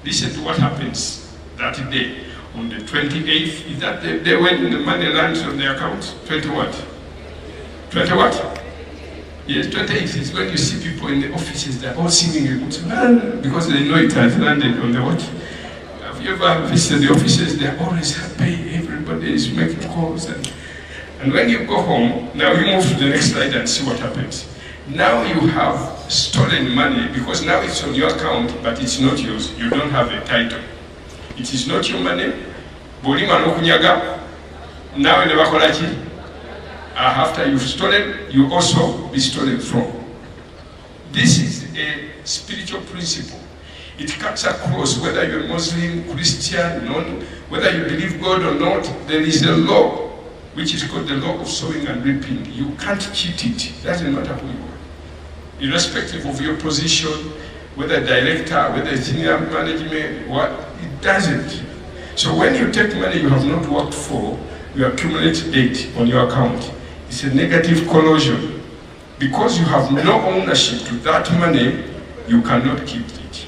Listen to what happens that day. On the 28th, is that the day when the money lands on the account? 20 what? 20 what? Yes, 28th is when you see people in the offices, they're all singing a good song because they know it has landed on the what? Have you ever visited the offices? They're always happy, everybody is making calls. And when you go home, now you move to the next slide and see what happens. Now you have stolen money because now it's on your account, but it's not yours. You don't have a title. It is not your money. Bolima no kunyaga. Now in the after you've stolen, you also be stolen from. This is a spiritual principle. It cuts across whether you're Muslim, Christian, non, whether you believe God or not. There is a law which is called the law of sowing and reaping. You can't cheat it. It doesn't matter who you are. Irrespective of your position, whether director, whether senior management, what, it doesn't. So when you take money you have not worked for, you accumulate debt on your account. It's a negative collusion. Because you have no ownership to that money, you cannot keep it.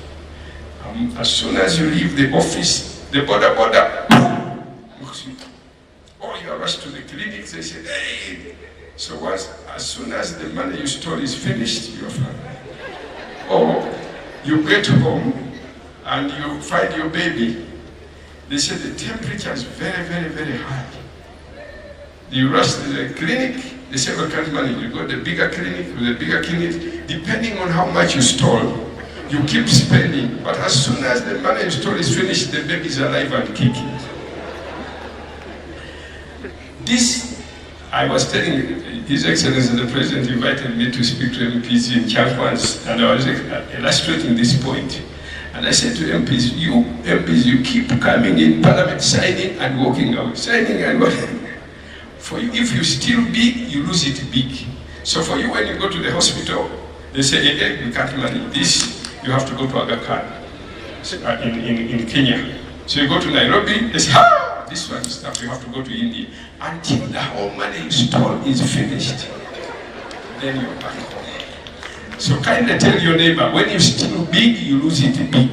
As soon as you leave the office, the border, or you are rushed to the clinic, they say, hey. So as soon as the money you stole is finished, you're fine. Or you get home and you find your baby, they say the temperature is very, very, very high. You rush to the clinic, they say, well, can't manage. You go to the bigger clinic, depending on how much you stole, you keep spending. But as soon as the money you stole is finished, the baby is alive and kicking. This, I was telling His Excellency the President invited me to speak to MPs in Champons, and I was illustrating this point. And I said to MPs, you keep coming in Parliament, signing and walking out, signing and walking. For you, if you steal big, you lose it big. So for you, when you go to the hospital, they say, hey, you can't manage this, you have to go to Aga Khan in Kenya. So you go to Nairobi, they say, this one is tough, you have to go to India. Until the whole money you stole is finished, then you're back home. So kindly tell your neighbor, when you steal big, you lose it big.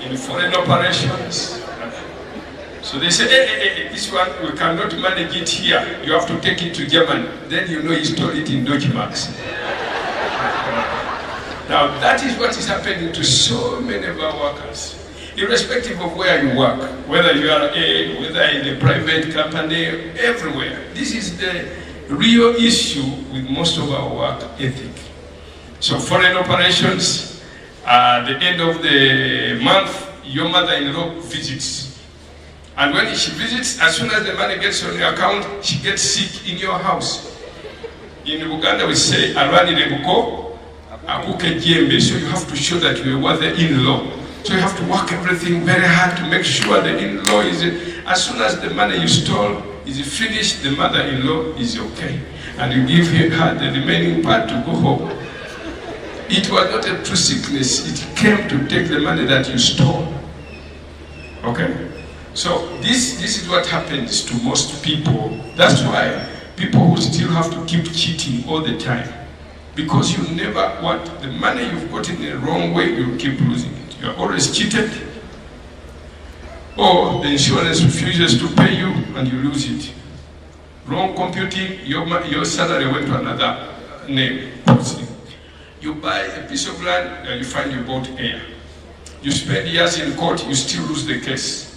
In foreign operations, so they say, hey, this one, we cannot manage it here. You have to take it to Germany. Then you know you stole it in Deutsche Marks. Now that is what is happening to so many of our workers. Irrespective of where you work, whether you are whether in a private company, everywhere. This is the real issue with most of our work ethic. So foreign operations, at the end of the month, your mother-in-law visits. And when she visits, as soon as the money gets on your account, she gets sick in your house. In Uganda we say, Arwani Rebuko, Akuke Jembe. So you have to show that you are the in-law. So you have to work everything very hard to make sure the in-law is, as soon as the money you stole is finished, the mother-in-law is okay. And you give her the remaining part to go home. It was not a true sickness, it came to take the money that you stole. Okay? So this is what happens to most people. That's why people who still have to keep cheating all the time. Because you never want the money you've got in the wrong way, you keep losing it. You're always cheated. Or the insurance refuses to pay you and you lose it. Wrong computing, your salary went to another name. You buy a piece of land and you find you bought air. You spend years in court, you still lose the case.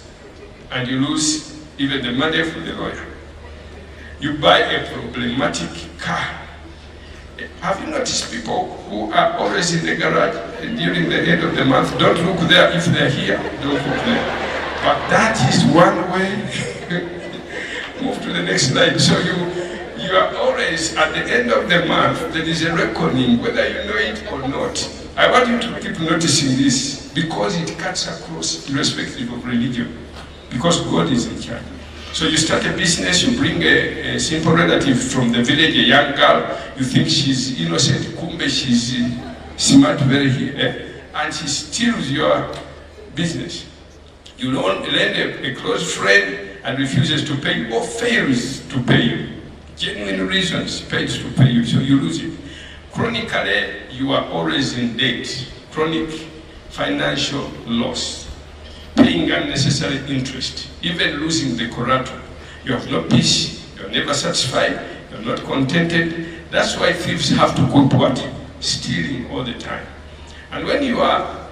And you lose even the money from the lawyer. You buy a problematic car. Have you noticed people who are always in the garage during the end of the month? Don't look there if they're here, don't look there. But that is one way. Move to the next slide. So you are always, at the end of the month, there is a reckoning, whether you know it or not. I want you to keep noticing this, because it cuts across, irrespective of religion. Because God is in charge. So you start a business, you bring a simple relative from the village, a young girl, you think she's innocent, kumbe she's smart, and she steals your business. You don't lend a close friend and refuses to pay you or fails to pay you. Genuine reasons fails to pay you, so you lose it. Chronically, you are always in debt. chronic financial loss, paying unnecessary interest, even losing the collateral. You have no peace, you're never satisfied, you're not contented. That's why thieves have to go to what? Stealing all the time. And when you are,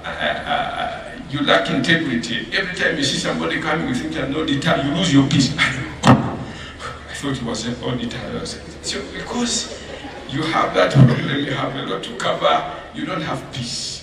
you lack integrity, every time you see somebody coming, you think you're an auditor, you lose your peace. I thought it was an auditor. So because you have that problem, you have a lot to cover, you don't have peace.